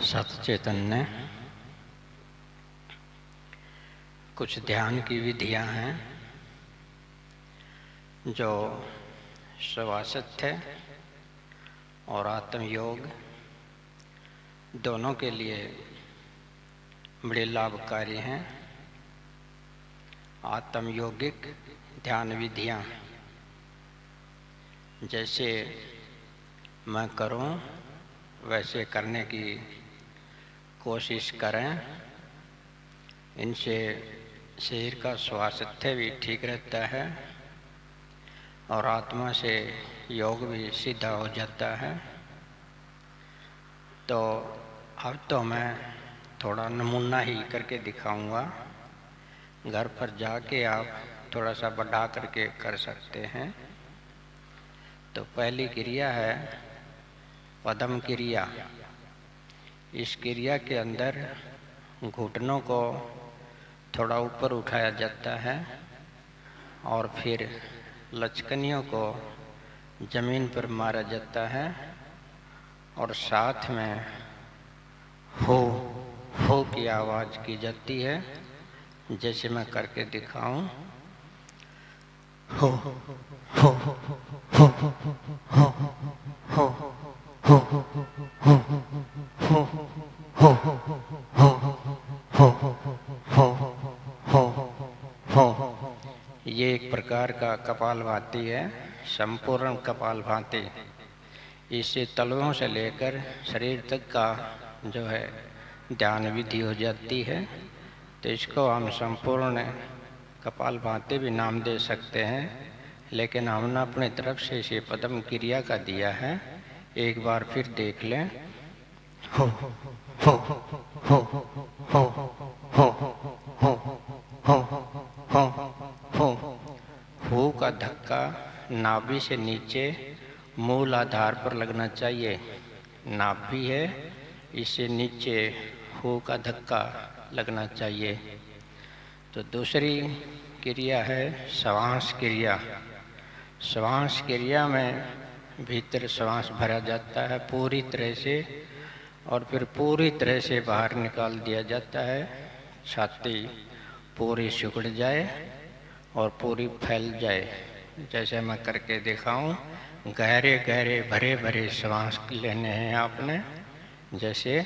सचेतन ने कुछ ध्यान की विधियां हैं जो शवासत और आत्मयोग दोनों के लिए बड़े लाभकारी हैं। आत्मयोगिक ध्यान विधियां जैसे मैं करूं वैसे करने की कोशिश करें, इनसे शरीर का स्वास्थ्य भी ठीक रहता है और आत्मा से योग भी सीधा हो जाता है। तो अब तो मैं थोड़ा नमूना ही करके दिखाऊंगा, घर पर जाके आप थोड़ा सा बढ़ा करके कर सकते हैं। तो पहली क्रिया है पद्म क्रिया। इस क्रिया के अंदर घुटनों को थोड़ा ऊपर उठाया जाता है और फिर लचकनियों को जमीन पर मारा जाता है और साथ में हो की आवाज की जाती है, जैसे मैं करके दिखाऊं। हो हो हो हो हो हो ये एक प्रकार का कपालभाति है, संपूर्ण कपालभाति। इससे तलवों से लेकर शरीर तक का जो है ध्यान विधि हो जाती है। तो इसको हम संपूर्ण कपालभाति भी नाम दे सकते हैं, लेकिन हमने अपनी तरफ से इसे पद्म क्रिया का दिया है। एक बार फिर देख लें। हो हो हो हो हो हो हो का धक्का नाभि से नीचे मूल आधार पर लगना चाहिए। नाभि है, इससे नीचे हो का धक्का लगना चाहिए। तो दूसरी क्रिया है श्वास क्रिया। श्वास क्रिया में भीतर श्वास भरा जाता है पूरी तरह से और फिर पूरी तरह से बाहर निकाल दिया जाता है। छाती पूरी सिकुड़ जाए और पूरी फैल जाए, जैसे मैं करके दिखाऊं। गहरे गहरे भरे भरे श्वास लेने हैं आपने, जैसे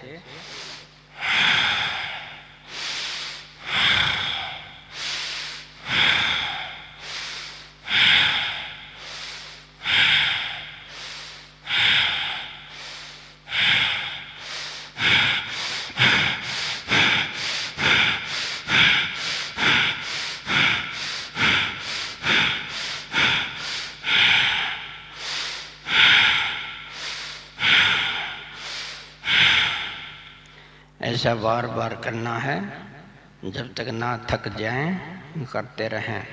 ऐसा बार बार करना है जब तक ना थक जाएं, करते रहें।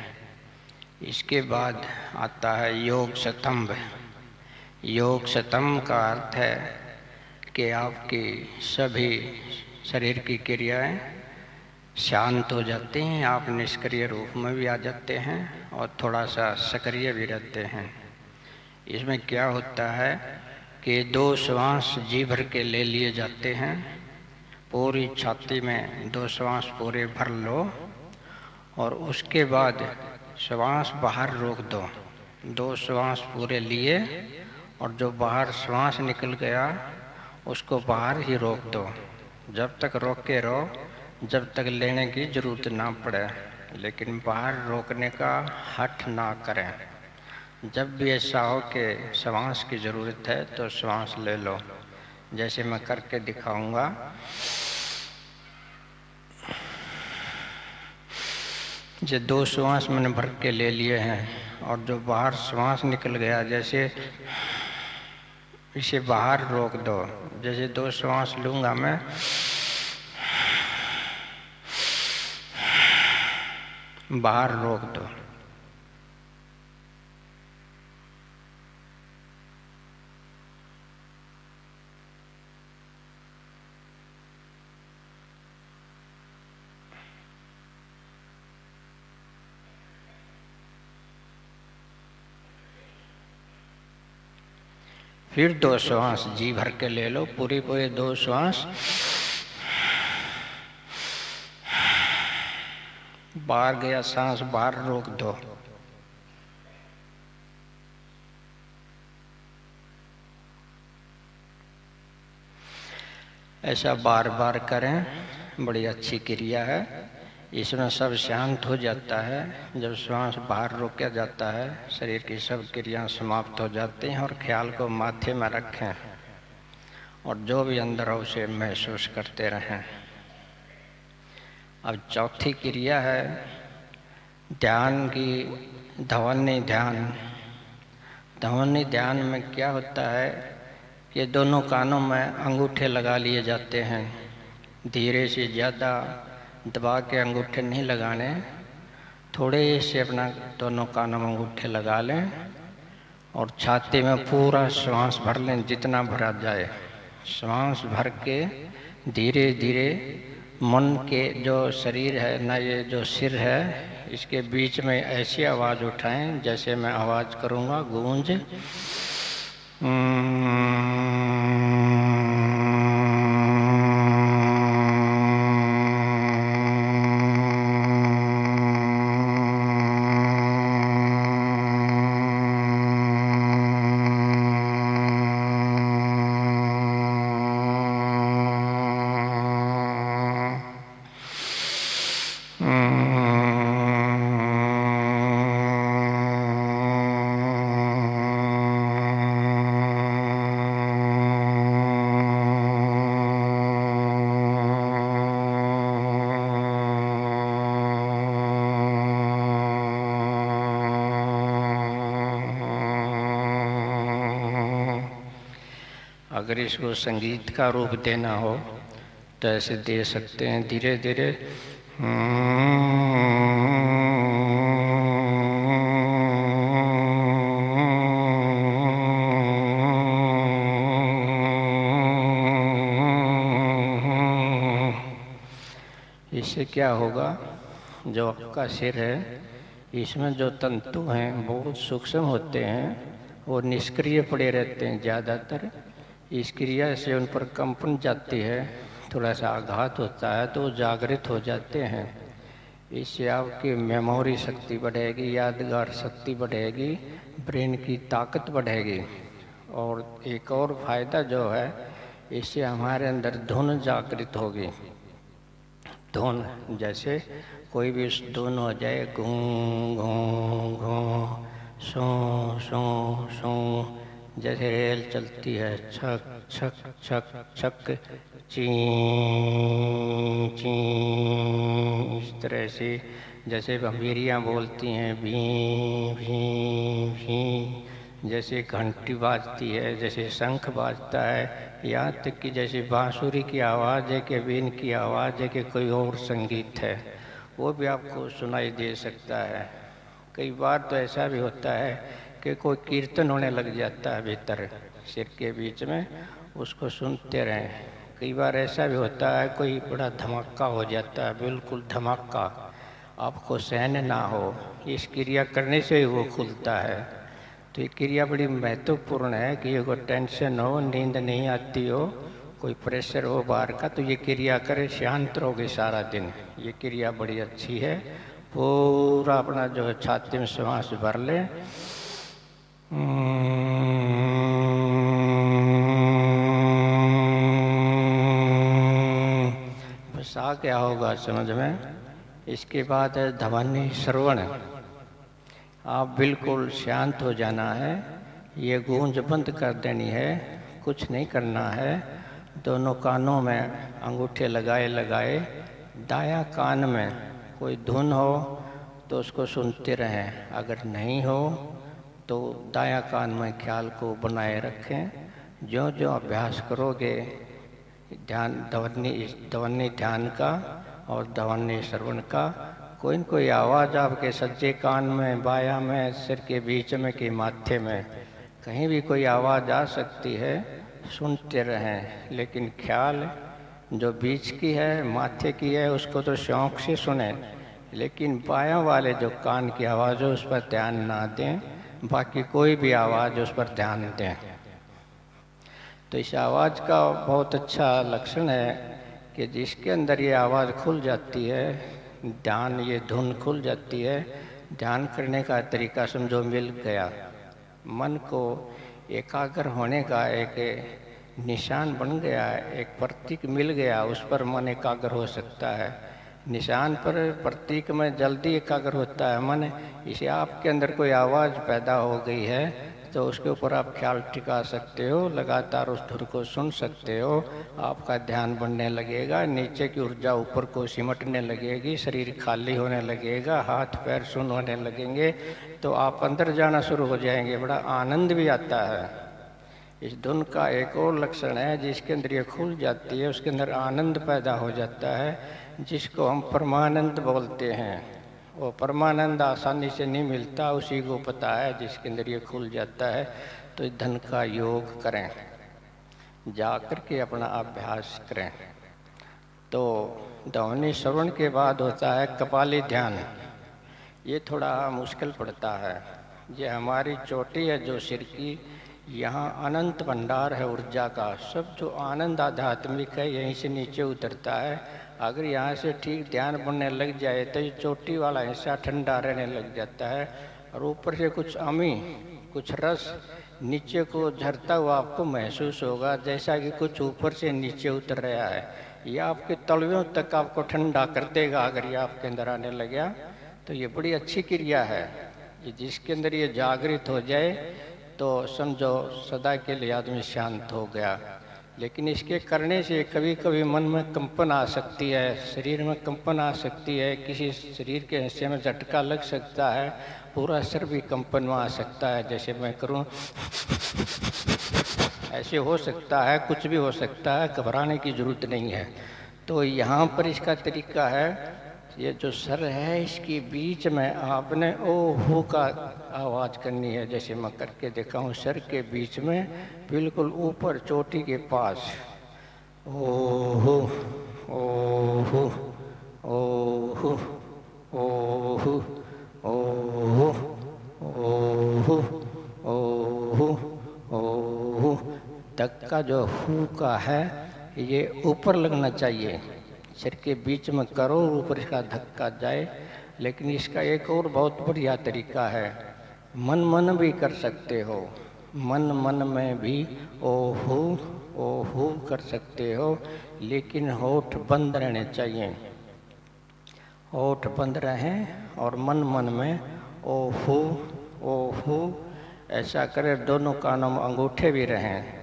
इसके बाद आता है योग स्तंभ। योग स्तंभ का अर्थ है कि आपकी सभी शरीर की क्रियाएं शांत हो जाती हैं, आप निष्क्रिय रूप में भी आ जाते हैं और थोड़ा सा सक्रिय भी रहते हैं। इसमें क्या होता है कि 2 श्वास जी भर के ले लिए जाते हैं। पूरी छाती में 2 श्वास पूरे भर लो और उसके बाद श्वास बाहर रोक दो। 2 श्वास पूरे लिए और जो बाहर श्वास निकल गया उसको बाहर ही रोक दो। जब तक रोके रहो जब तक लेने की जरूरत ना पड़े, लेकिन बाहर रोकने का हठ ना करें। जब भी ऐसा हो कि श्वास की जरूरत है तो श्वास ले लो, जैसे मैं करके दिखाऊंगा। ये 2 श्वास मैंने भर के ले लिए हैं और जो बाहर श्वास निकल गया, जैसे इसे बाहर रोक दो। जैसे 2 श्वास लूंगा मैं, बाहर रोक दो। फिर 2 श्वास जी भर के ले लो, पूरी पूरी 2 श्वास। बाहर गया सांस, बाहर रोक दो। ऐसा बार बार करें, बड़ी अच्छी क्रिया है। इसमें सब शांत हो जाता है। जब श्वास बाहर रोका जाता है, शरीर की सब क्रियाएं समाप्त हो जाती हैं और ख्याल को माथे में रखें और जो भी अंदर हो उसे महसूस करते रहें। अब चौथी क्रिया है ध्यान की, ध्वनि ध्यान। ध्वनि ध्यान में क्या होता है कि दोनों कानों में अंगूठे लगा लिए जाते हैं। धीरे से, ज़्यादा दबा के अंगूठे नहीं लगाने, थोड़े से अपना दोनों कानों में अंगूठे लगा लें और छाती में पूरा श्वास भर लें, जितना भरा जाए। श्वास भर के धीरे धीरे मन के जो शरीर है ना, ये जो सिर है, इसके बीच में ऐसी आवाज़ उठाएं जैसे मैं आवाज़ करूँगा, गूंज। अगर इसको संगीत का रूप देना हो तो ऐसे दे सकते हैं, धीरे धीरे। इससे क्या होगा, जो आपका सिर है इसमें जो तंतु हैं बहुत सूक्ष्म होते हैं, वो निष्क्रिय पड़े रहते हैं ज़्यादातर। इस क्रिया से उन पर कंपन जाती है, थोड़ा सा आघात होता है तो जागृत हो जाते हैं। इससे आपकी मेमोरी शक्ति बढ़ेगी, यादगार शक्ति बढ़ेगी, ब्रेन की ताकत बढ़ेगी। और एक और फायदा जो है, इससे हमारे अंदर धुन जागृत होगी। धुन जैसे कोई भी धुन हो जाए, गूं गूं गूं, सो सो सो, जैसे रेल चलती है, छक छक छक छक, ची ची, इस तरह से जैसे भंभीरियाँ बोलती हैं, भी भी भी, जैसे घंटी बाजती है, जैसे शंख बाजता है, यहाँ तक कि जैसे बांसुरी की आवाज़ है कि बीन की आवाज़ है कि कोई और संगीत है, वो भी आपको सुनाई दे सकता है। कई बार तो ऐसा भी होता है कि कोई कीर्तन होने लग जाता है भीतर सिर के बीच में, उसको सुनते रहें। कई बार ऐसा भी होता है कोई बड़ा धमाका हो जाता है, बिल्कुल धमाका, आपको सहन ना हो, इस क्रिया करने से ही वो खुलता है। तो ये क्रिया बड़ी महत्वपूर्ण है कि कोई टेंशन हो, नींद नहीं आती हो, कोई प्रेशर हो बाहर का, तो ये क्रिया करें, शांत रहोगे सारा दिन। ये क्रिया बड़ी अच्छी है। पूरा अपना जो है छाती में श्वास भर ले, बस आ क्या होगा समझ में। इसके बाद है ध्वनि श्रवण। आप बिल्कुल शांत हो जाना है, ये गूंज बंद कर देनी है, कुछ नहीं करना है। दोनों कानों में अंगूठे लगाए लगाए, दायां कान में कोई धुन हो तो उसको सुनते रहें, अगर नहीं हो तो दायां कान में ख्याल को बनाए रखें। जो जो अभ्यास करोगे ध्यान, ध्वनि ध्यान का और ध्वनि श्रवण का, कोई न कोई आवाज़ आपके सज्जे कान में, बायां में, सिर के बीच में कि माथे में, कहीं भी कोई आवाज़ आ सकती है, सुनते रहें। लेकिन ख्याल जो बीच की है, माथे की है, उसको तो शौक़ से सुने, लेकिन बायां वाले जो कान की आवाज़ है उस पर ध्यान ना दें, बाकी कोई भी आवाज़ उस पर ध्यान दें। तो इस आवाज़ का बहुत अच्छा लक्षण है कि जिसके अंदर ये आवाज़ खुल जाती है, ध्यान, ये धुन खुल जाती है, ध्यान करने का तरीका समझो मिल गया, मन को एकाग्र होने का एक निशान बन गया, एक प्रतीक मिल गया, उस पर मन एकाग्र हो सकता है। निशान पर, प्रतीक में जल्दी एकाग्र होता है मन। इसे आपके अंदर कोई आवाज़ पैदा हो गई है तो उसके ऊपर आप ख्याल टिका सकते हो, लगातार उस धुन को सुन सकते हो, आपका ध्यान बढ़ने लगेगा, नीचे की ऊर्जा ऊपर को सिमटने लगेगी, शरीर खाली होने लगेगा, हाथ पैर सुन्न होने लगेंगे, तो आप अंदर जाना शुरू हो जाएंगे, बड़ा आनंद भी आता है। इस धुन का एक और लक्षण है, जिसके अंदर ये खुल जाती है उसके अंदर आनंद पैदा हो जाता है, जिसको हम परमानंद बोलते हैं। वो परमानंद आसानी से नहीं मिलता, उसी को पता है जिसके अंदर ये खुल जाता है। तो इस धन का योग करें, जा कर के अपना अभ्यास करें। तो ध्वनि श्रवण के बाद होता है कपाली ध्यान। ये थोड़ा मुश्किल पड़ता है। ये हमारी चोटी है जो सिर की, यहाँ अनंत भंडार है ऊर्जा का, सब जो आनंद आध्यात्मिक है यहीं से नीचे उतरता है। अगर यहाँ से ठीक ध्यान बनने लग जाए तो ये चोटी वाला हिस्सा ठंडा रहने लग जाता है, और ऊपर से कुछ अमी, कुछ रस नीचे को झरता हुआ आपको महसूस होगा, जैसा कि कुछ ऊपर से नीचे उतर रहा है। ये आपके तलवियों तक आपको ठंडा कर देगा। अगर ये आपके अंदर आने लग गया तो ये बड़ी अच्छी क्रिया है। ये जिसके अंदर ये जागृत हो जाए तो समझो सदा के लिए आदमी शांत हो गया। लेकिन इसके करने से कभी कभी मन में कंपन आ सकती है, शरीर में कंपन आ सकती है, किसी शरीर के हिस्से में झटका लग सकता है, पूरा सिर भी कंपन में आ सकता है। जैसे मैं करूं ऐसे हो सकता है, कुछ भी हो सकता है, घबराने की जरूरत नहीं है। तो यहाँ पर इसका तरीका है, ये जो सर है इसके बीच में आपने ओ हो का आवाज़ करनी है। जैसे मैं करके देखा हूँ, सर के बीच में बिल्कुल ऊपर चोटी के पास ओ हो ओ हो ओ हो ओ हो ओ हो ओ हो ओ हो ओ हो तक का जो हु का है ये ऊपर लगना चाहिए। सिर के बीच में करो, ऊपर इसका धक्का जाए। लेकिन इसका एक और बहुत बढ़िया तरीका है, मन मन भी कर सकते हो। मन मन में भी ओहू कर सकते हो, लेकिन होठ बंद रहने चाहिए। होठ बंद रहें और मन मन में ओहू ओहू ऐसा करें। दोनों कानों में अंगूठे भी रहें,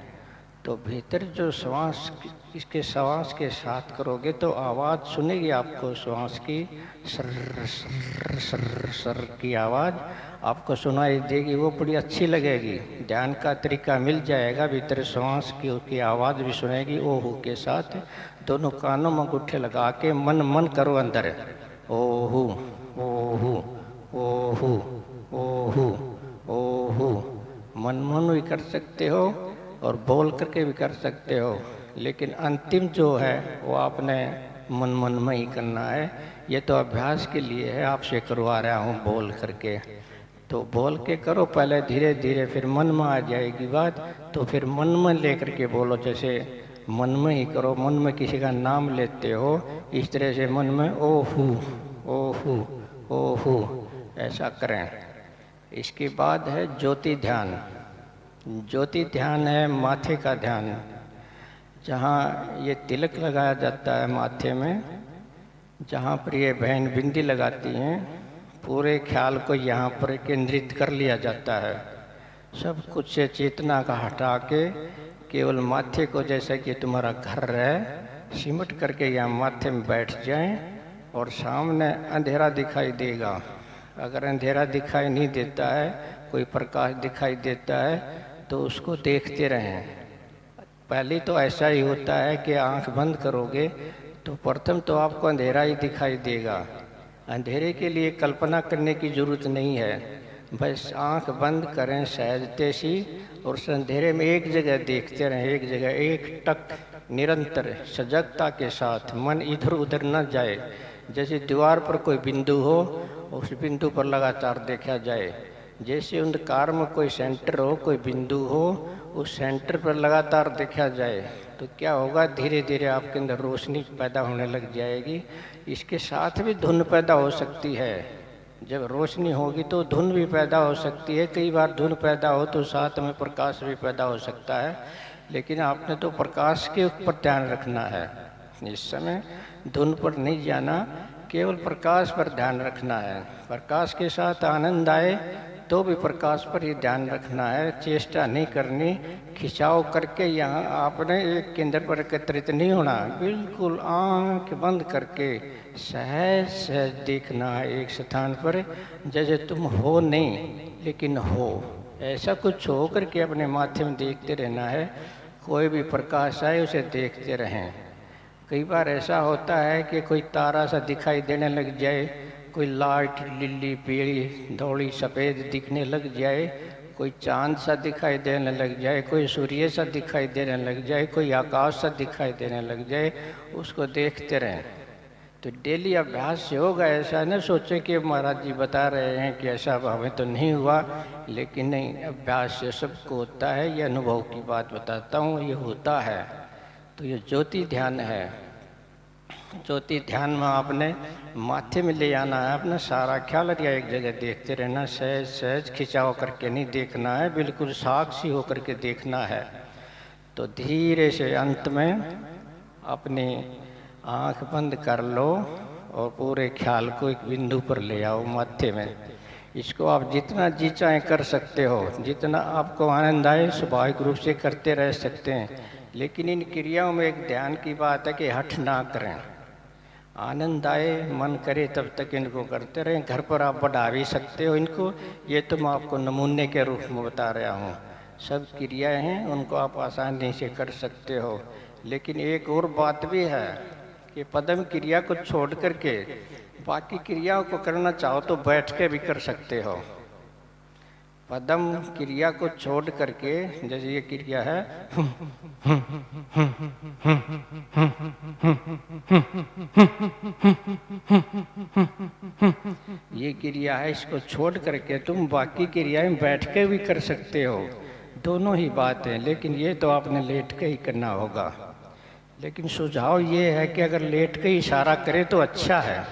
तो भीतर जो श्वास, इसके श्वास के साथ करोगे तो आवाज़ सुनेगी आपको, श्वास की सर सर सर सर की आवाज़ आपको सुनाई देगी, वो बड़ी अच्छी लगेगी। ध्यान का तरीका मिल जाएगा, भीतर श्वास की उसकी आवाज़ भी सुनेगी ओहू के साथ। दोनों कानों में अंगूठे लगा के मन मन करो अंदर, ओहू ओहू ओहू ओहू ओहू। मन मन भी कर सकते हो और बोल करके भी कर सकते हो, लेकिन अंतिम जो है वो आपने मन मन में ही करना है। ये तो अभ्यास के लिए है, आपसे करवा रहा हूँ बोल करके। तो बोल के करो पहले धीरे धीरे, फिर मन में आ जाएगी बात, तो फिर मन में लेकर के बोलो। जैसे मन में ही करो, मन में किसी का नाम लेते हो, इस तरह से मन में ओहू ओहू ओहू ऐसा करें। इसके बाद है ज्योति ध्यान। ज्योति ध्यान है माथे का ध्यान, जहाँ ये तिलक लगाया जाता है माथे में, जहाँ पर ये बहन बिंदी लगाती हैं, पूरे ख्याल को यहाँ पर केंद्रित कर लिया जाता है। सब कुछ से चेतना का हटा के केवल माथे को, जैसा कि तुम्हारा घर है, सिमट करके यहाँ माथे में बैठ जाएं और सामने अंधेरा दिखाई देगा। अगर अंधेरा दिखाई नहीं देता है, कोई प्रकाश दिखाई देता है, तो उसको देखते रहें। पहले तो ऐसा ही होता है कि आंख बंद करोगे तो प्रथम तो आपको अंधेरा ही दिखाई देगा। अंधेरे के लिए कल्पना करने की जरूरत नहीं है, बस आंख बंद करें सहजते सी और उस अंधेरे में एक जगह देखते रहें, एक जगह एक टक, निरंतर सजगता के साथ। मन इधर उधर न जाए। जैसे दीवार पर कोई बिंदु हो, उस बिंदु पर लगातार देखा जाए। जैसे अंधकार में कोई सेंटर हो, कोई बिंदु हो, उस सेंटर पर लगातार देखा जाए तो क्या होगा, धीरे धीरे आपके अंदर रोशनी पैदा होने लग जाएगी। इसके साथ भी धुन पैदा हो सकती है। जब रोशनी होगी तो धुन भी पैदा हो सकती है। कई बार धुन पैदा हो तो साथ में प्रकाश भी पैदा हो सकता है, लेकिन आपने तो प्रकाश के ऊपर ध्यान रखना है। इस समय धुन पर नहीं जाना, केवल प्रकाश पर ध्यान रखना है। प्रकाश के साथ आनंद आए तो भी प्रकाश पर ही ध्यान रखना है, चेष्टा नहीं करनी। खिंचाव करके यहाँ आपने एक केंद्र पर एकत्रित नहीं होना, बिल्कुल आंख बंद करके सहज सहज देखना है एक स्थान पर, जैसे तुम हो नहीं लेकिन हो। ऐसा कुछ हो करके अपने माथे में देखते रहना है। कोई भी प्रकाश आए उसे देखते रहें। कई बार ऐसा होता है कि कोई तारा सा दिखाई देने लग जाए, कोई लाइट लीली पीली धौड़ी सफ़ेद दिखने लग जाए, कोई चांद सा दिखाई देने लग जाए, कोई सूर्य सा दिखाई देने लग जाए, कोई आकाश सा दिखाई देने लग जाए, उसको देखते रहें। तो डेली अभ्यास से होगा। ऐसा न सोचे कि महाराज जी बता रहे हैं कि ऐसा हमें तो नहीं हुआ, लेकिन नहीं, अभ्यास से सबको होता है। ये अनुभव की बात बताता हूँ, ये होता है। तो ये ज्योति ध्यान है। ज्योति ध्यान में आपने माथे में ले आना है, अपना सारा ख्याल या एक जगह देखते रहना, सहज सहज खिंचाव करके नहीं देखना है, बिल्कुल साक्षी होकर के देखना है। तो धीरे से अंत में अपनी आंख बंद कर लो और पूरे ख्याल को एक बिंदु पर ले आओ माथे में। इसको आप जितना जी चाहे कर सकते हो, जितना आपको आनंद आए स्वाभाविक रूप से करते रह सकते हैं। लेकिन इन क्रियाओं में एक ध्यान की बात है कि हठ ना करें। आनंद आए मन करे तब तक इनको करते रहें। घर पर आप बढ़ा भी सकते हो इनको, ये तो मैं आपको नमूने के रूप में बता रहा हूँ। सब क्रियाएं हैं, उनको आप आसानी से कर सकते हो। लेकिन एक और बात भी है कि पदम क्रिया को छोड़ करके बाकी क्रियाओं को करना चाहो तो बैठ के भी कर सकते हो। पदम क्रिया को छोड़ करके, जैसे ये क्रिया है, ये क्रिया है, इसको छोड़ करके तुम बाकी क्रियाएं बैठ के भी कर सकते हो। दोनों ही बात है, लेकिन ये तो आपने लेट के ही करना होगा। लेकिन सुझाव ये है कि अगर लेट के इशारा करे तो अच्छा है,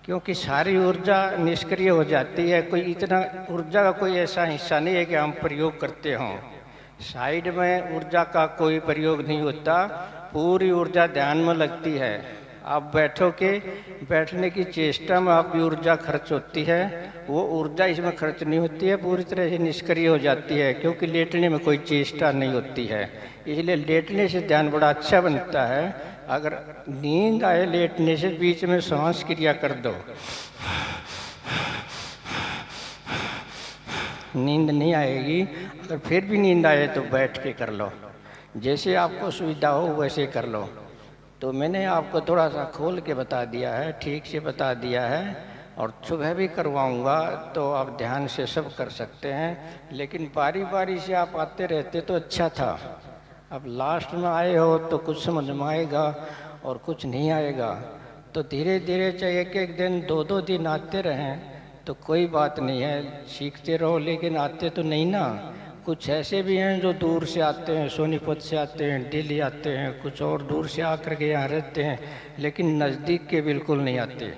क्योंकि सारी ऊर्जा निष्क्रिय हो जाती है। कोई इतना ऊर्जा का कोई ऐसा हिस्सा नहीं है कि हम प्रयोग करते हों। साइड में ऊर्जा का कोई प्रयोग नहीं होता, पूरी ऊर्जा ध्यान में लगती है। आप बैठो के बैठने की चेष्टा में आपकी ऊर्जा खर्च होती है, वो ऊर्जा इसमें खर्च नहीं होती है, पूरी तरह से निष्क्रिय हो जाती है, क्योंकि लेटने में कोई चेष्टा नहीं होती है। इसलिए लेटने से ध्यान बड़ा अच्छा बनता है। अगर नींद आए लेटने से, बीच में सांस क्रिया कर दो। नींद नहीं आएगी। अगर फिर भी नींद आए तो बैठ के कर लो, जैसे आपको सुविधा हो वैसे कर लो। तो मैंने आपको थोड़ा सा खोल के बता दिया है, ठीक से बता दिया है, और सुबह भी करवाऊंगा तो आप ध्यान से सब कर सकते हैं। लेकिन बारी बारी से आप आते रहते तो अच्छा था। अब लास्ट में आए हो तो कुछ समझ में आएगा और कुछ नहीं आएगा। तो धीरे धीरे चाहे एक एक दिन 2-2 दिन आते रहें तो कोई बात नहीं है, सीखते रहो। लेकिन आते तो नहीं ना, कुछ ऐसे भी हैं जो दूर से आते हैं, सोनीपत से आते हैं, दिल्ली आते हैं, कुछ और दूर से आकर के यहाँ रहते हैं, लेकिन नज़दीक के बिल्कुल नहीं आते।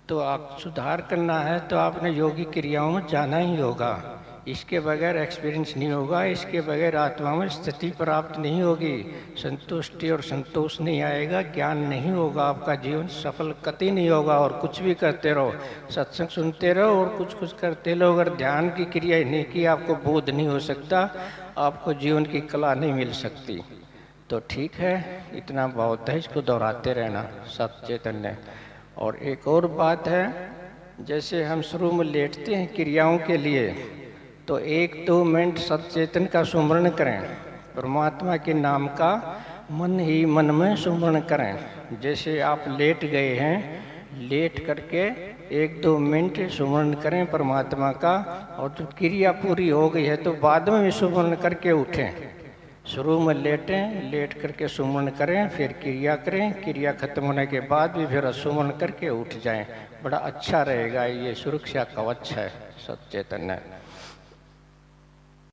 तो आप सुधार करना है तो आपने योगी क्रियाओं में जाना ही होगा। इसके बगैर एक्सपीरियंस नहीं होगा, इसके बगैर आत्मा में स्थिति प्राप्त नहीं होगी, संतुष्टि और संतोष नहीं आएगा, ज्ञान नहीं होगा, आपका जीवन सफल कतई नहीं होगा। और कुछ भी करते रहो, सत्संग सुनते रहो और कुछ कुछ करते रहो, अगर ध्यान की क्रिया नहीं की आपको बोध नहीं हो सकता, आपको जीवन की कला नहीं मिल सकती। तो ठीक है, इतना बहुत है, इसको दोहराते रहना सब चैतन्य। और एक और बात है, जैसे हम शुरू में लेटते हैं क्रियाओं के लिए तो 1-2 मिनट सचेतन का सुमरण करें, परमात्मा के नाम का मन ही मन में सुमरण करें। जैसे आप लेट गए हैं, लेट करके 1-2 मिनट सुमरण करें परमात्मा का, और जब क्रिया पूरी हो गई है तो बाद में भी सुमरण करके उठें। शुरू में लेटें, लेट करके सुमरण करें, फिर क्रिया करें, क्रिया खत्म होने के बाद भी फिर सुमरण करके उठ जाएं। बड़ा अच्छा रहेगा, ये सुरक्षा कवच है सचेतन है।